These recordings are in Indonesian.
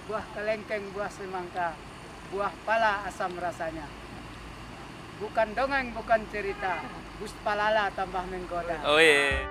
buah kelengkeng, buah semangka, buah pala asam rasanya. Bukan dongeng, bukan cerita, bus palala tambah menggoda. Oh iya.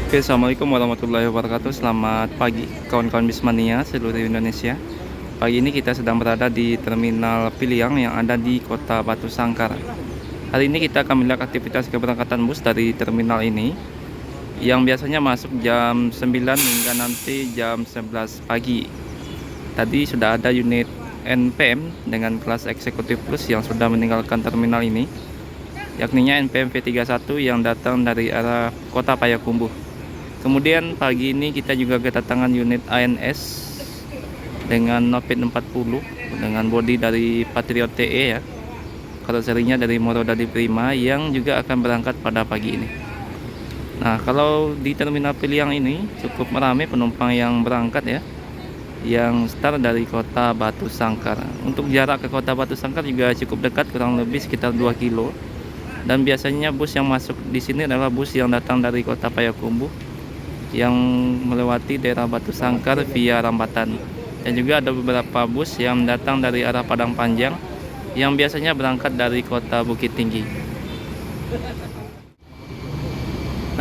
Oke, assalamualaikum warahmatullahi wabarakatuh. Selamat pagi kawan-kawan Bismania seluruh Indonesia. Pagi ini kita sedang berada di Terminal Piliang yang ada di Kota Batu Sangkar. Hari ini kita akan melihat aktivitas keberangkatan bus dari terminal ini yang biasanya masuk jam 9 hingga nanti jam 11 pagi. Tadi sudah ada unit NPM dengan kelas eksekutif plus yang sudah meninggalkan terminal ini, yakninya NPM V31 yang datang dari arah Kota Payakumbuh. Kemudian pagi ini kita juga kedatangan unit ANS dengan Novit 40 dengan bodi dari Patriot TE ya. Karoserinya dari Morodadi Prima yang juga akan berangkat pada pagi ini. Nah, kalau di Terminal Piliang ini cukup ramai penumpang yang berangkat ya, yang start dari Kota Batu Sangkar. Untuk jarak ke Kota Batu Sangkar juga cukup dekat, kurang lebih sekitar 2 kilo. Dan biasanya bus yang masuk di sini adalah bus yang datang dari Kota Payakumbuh yang melewati daerah Batu Sangkar via Rambatan. Dan juga ada beberapa bus yang datang dari arah Padang Panjang yang biasanya berangkat dari Kota Bukit Tinggi.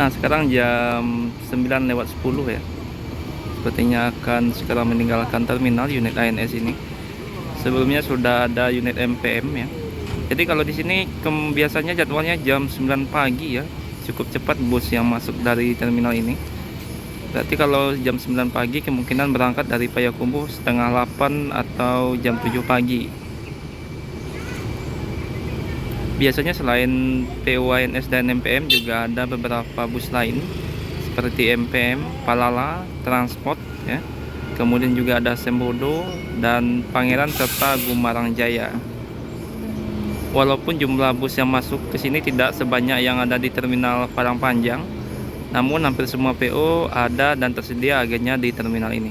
Nah, sekarang jam 9:10 ya. Sepertinya akan sekarang meninggalkan terminal unit ANS ini. Sebelumnya sudah ada unit MPM ya. Jadi kalau di sini biasanya jadwalnya jam 9 pagi ya. Cukup cepat bus yang masuk dari terminal ini. Berarti kalau jam 9 pagi kemungkinan berangkat dari Payakumbuh setengah 8 atau jam 7 pagi. Biasanya selain PO ANS dan MPM juga ada beberapa bus lain seperti MPM, Palala, Transport ya. Kemudian juga ada Sembodo dan Pangeran serta Gumarang Jaya. Walaupun jumlah bus yang masuk ke sini tidak sebanyak yang ada di terminal Padang Panjang, namun hampir semua PO ada dan tersedia agennya di terminal ini.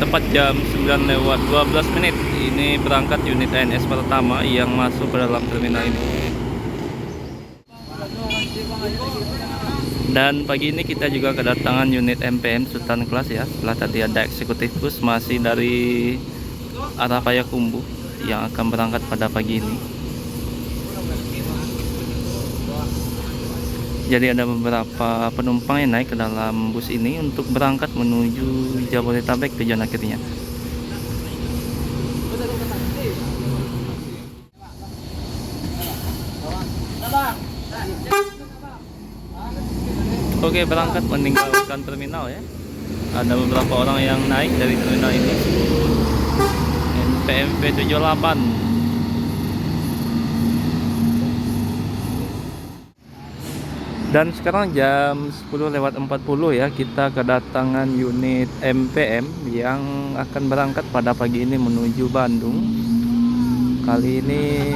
Tepat jam 9:12 ini berangkat unit ANS pertama yang masuk ke dalam terminal ini. Dan pagi ini kita juga kedatangan unit MPM Sultan Kelas ya. Setelah tadi ada eksekutif bus masih dari arah Payakumbuh yang akan berangkat pada pagi ini. Jadi ada beberapa penumpang yang naik ke dalam bus ini untuk berangkat menuju Jabodetabek tujuan akhirnya. Oke, berangkat meninggalkan terminal ya. Ada beberapa orang yang naik dari terminal ini. NPM V78. Dan sekarang jam 10:40 ya, kita kedatangan unit MPM yang akan berangkat pada pagi ini menuju Bandung. Kali ini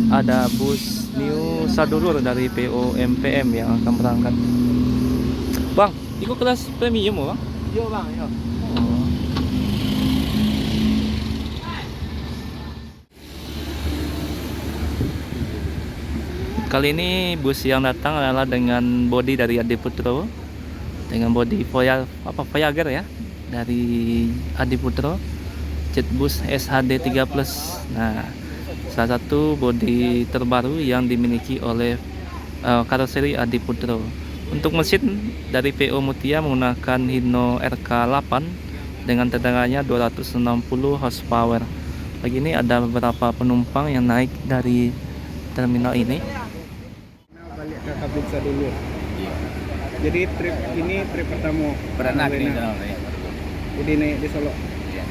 ada bus New Sadulur dari PO MPM yang akan berangkat. Bang, ikut kelas premium Bang? Yo bang, yo. Kali ini bus yang datang adalah dengan bodi dari Adiputro, dengan bodi Voyager ya, dari Adiputro, Jetbus SHD 3 Plus. Nah, salah satu bodi terbaru yang dimiliki oleh karoseri Adiputro. Untuk mesin dari PO Mutia menggunakan Hino RK8 dengan tegangannya 260 horsepower. Pagi ini ada beberapa penumpang yang naik dari terminal ini. Balik ke Kabinsa dulu. Jadi trip pertama. Pernah di Wena. sana ya. Jadi naik di Solo. Iya.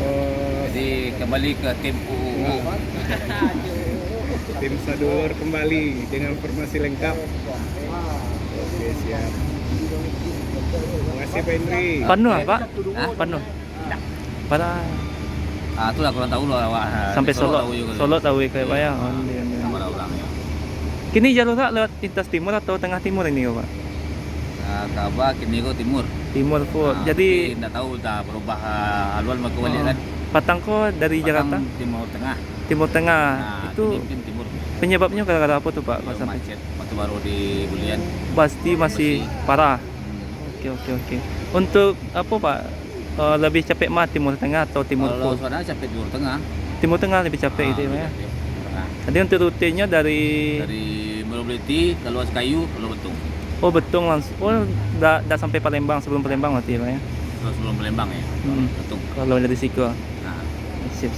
Oh, Jadi kembali ke tim UU. tim Sadulur kembali dengan formasi lengkap. Oke, siap. Terima kasih Pak Indri. Penuh Pak? Hah? Penuh. Pada Ah, itu lah kurang tahu loh awak. sampai Solo. tahu juga. Solo tahu kayak Pak ya. Oh, iya. Sama orang ya. Kini jalurnya lewat lintas timur atau tengah timur ini Pak? Nah, Kaba kini ke timur. Timur full. Nah, Jadi tidak tahu dah berubah haluan mau kembali kan. Patangko dari Jakarta Patang Timur Tengah. Timur Tengah. Nah, Itu mungkin timur. penyebabnya gara-gara apa tuh Pak? Pas sampai Macet waktu baru di Bulian. pasti masih parah. Oke. Untuk apa Pak? Lebih capek mah Timur Tengah atau Timur Kalau full? suara capek Timur Tengah. Timur Tengah lebih capek gitu ya. Nah, Jadi untuk rutenya dari Morobliti ke Luas Kayu ke Betung. oh Betung langsung. Oh, dah sampai Palembang sebelum Palembang berarti Pak ya. Terus sebelum Palembang ya. Betung. Kalau dari situ. Nah, Sip.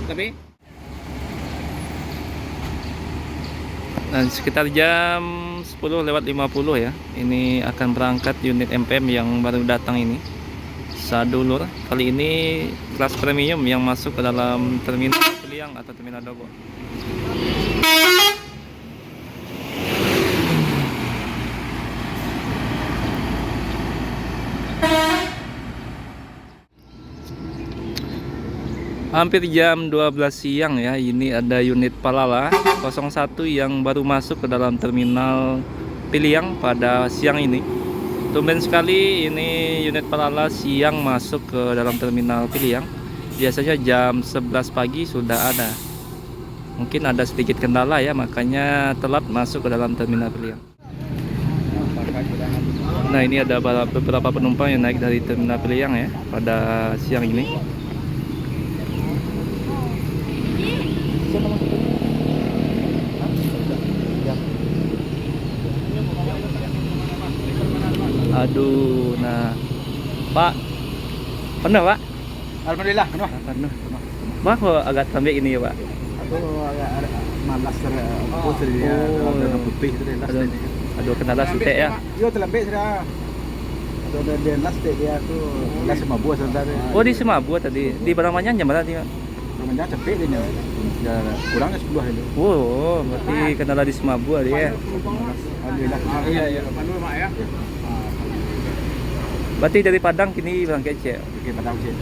tapi Nah, sekitar jam 10:50 ya. Ini akan berangkat unit MPM yang baru datang ini. Sadulur. Kali ini kelas premium yang masuk ke dalam terminal Piliang atau terminal Dogo. Hampir jam 12 siang ya. Ini ada unit Palala 01 yang baru masuk ke dalam terminal Piliang pada siang ini. Tumben sekali ini unit Palala siang masuk ke dalam terminal Piliang. Biasanya jam 11 pagi sudah ada. Mungkin ada sedikit kendala ya, makanya telat masuk ke dalam terminal Piliang. Nah, ini ada beberapa penumpang yang naik dari terminal Piliang ya pada siang ini. Aduh, nah Pak, pernah Pak? Alhamdulillah, penuh. Pernah. Pak kok agak sampai ini ya Pak? Aku agak malas putri dia, warna putih itu dia last Aduh, day dia. aduh kendala sutek ya. Yo terlebih sudah. Ada dia last day dia tuh last sama buah sebentar. Oh di Semabua tadi, di Baramanya jam berapa dia? Namanya cepet dia. Ya kurangnya 10 itu. Oh, berarti kendala di Semabua dia. Alhamdulillah. Iya. Pandu mak ya. Berarti dari Padang kini berangkat cek. Oke, Padang sih.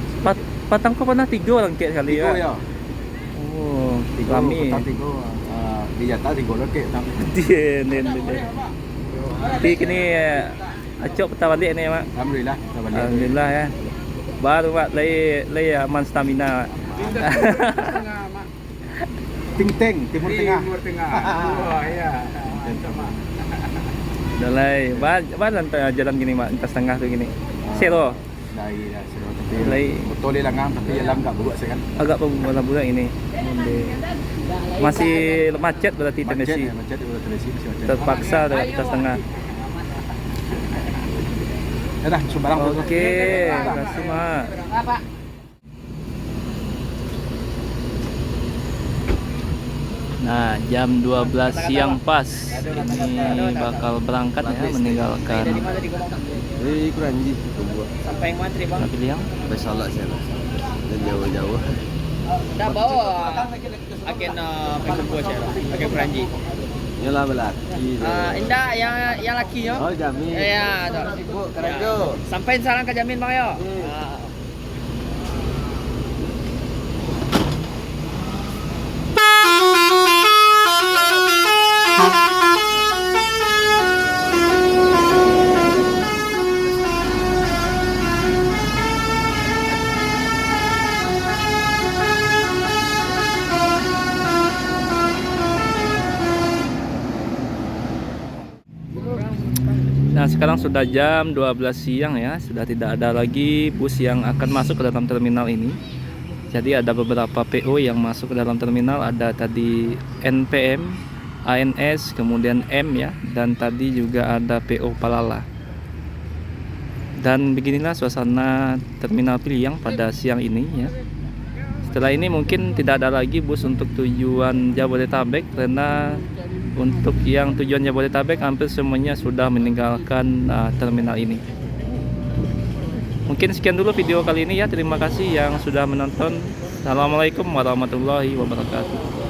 Padang kok pernah 3 berangkat sekali Tigo ya? ya. Oh, rame. Tigo. Di jatah Tigo lo ke. Dia. Tapi kini acok petang balik ni Mak. Alhamdulillah. Kita balik. Alhamdulillah ya. Baru Mak lay aman stamina. Ting Timur Tengah. Oh iya. Dah lay. Bahan jalan gini Mak, lintas tengah tu gini. Sero. Dari seru Lai. tapi betul dia langang tapi jalan enggak buruk saya kan. Agak bulan ini. Masih macet berarti Tennessee. Macet udah Tennessee masih macet. Terpaksa dari lintas tengah. Ya dah, sembarang. Oke, terima kasih Mak. Nah, jam 12 siang pas. Ini bakal berangkat ya, meninggalkan Kuranji. Sampai yang mantri bang. Piliang. Salah saya. Dan jauh-jauh. Dah bawa agen pekumpul saya. Agen Peranji. Yalah belak. Indah yang lakinya. Oh, Jamin. Ya, tu. Ibu keren tu. Sampai salam ke Jamin bang yo. Nah, sekarang sudah jam 12 siang ya, sudah tidak ada lagi bus yang akan masuk ke dalam terminal ini. Jadi ada beberapa PO yang masuk ke dalam terminal, ada tadi NPM, ANS, kemudian M ya, dan tadi juga ada PO Palala. Dan beginilah suasana terminal Piliang pada siang ini ya. Setelah ini mungkin tidak ada lagi bus untuk tujuan Jabodetabek, karena untuk yang tujuan Jabodetabek hampir semuanya sudah meninggalkan terminal ini. Mungkin sekian dulu video kali ini ya. Terima kasih yang sudah menonton. Assalamualaikum warahmatullahi wabarakatuh.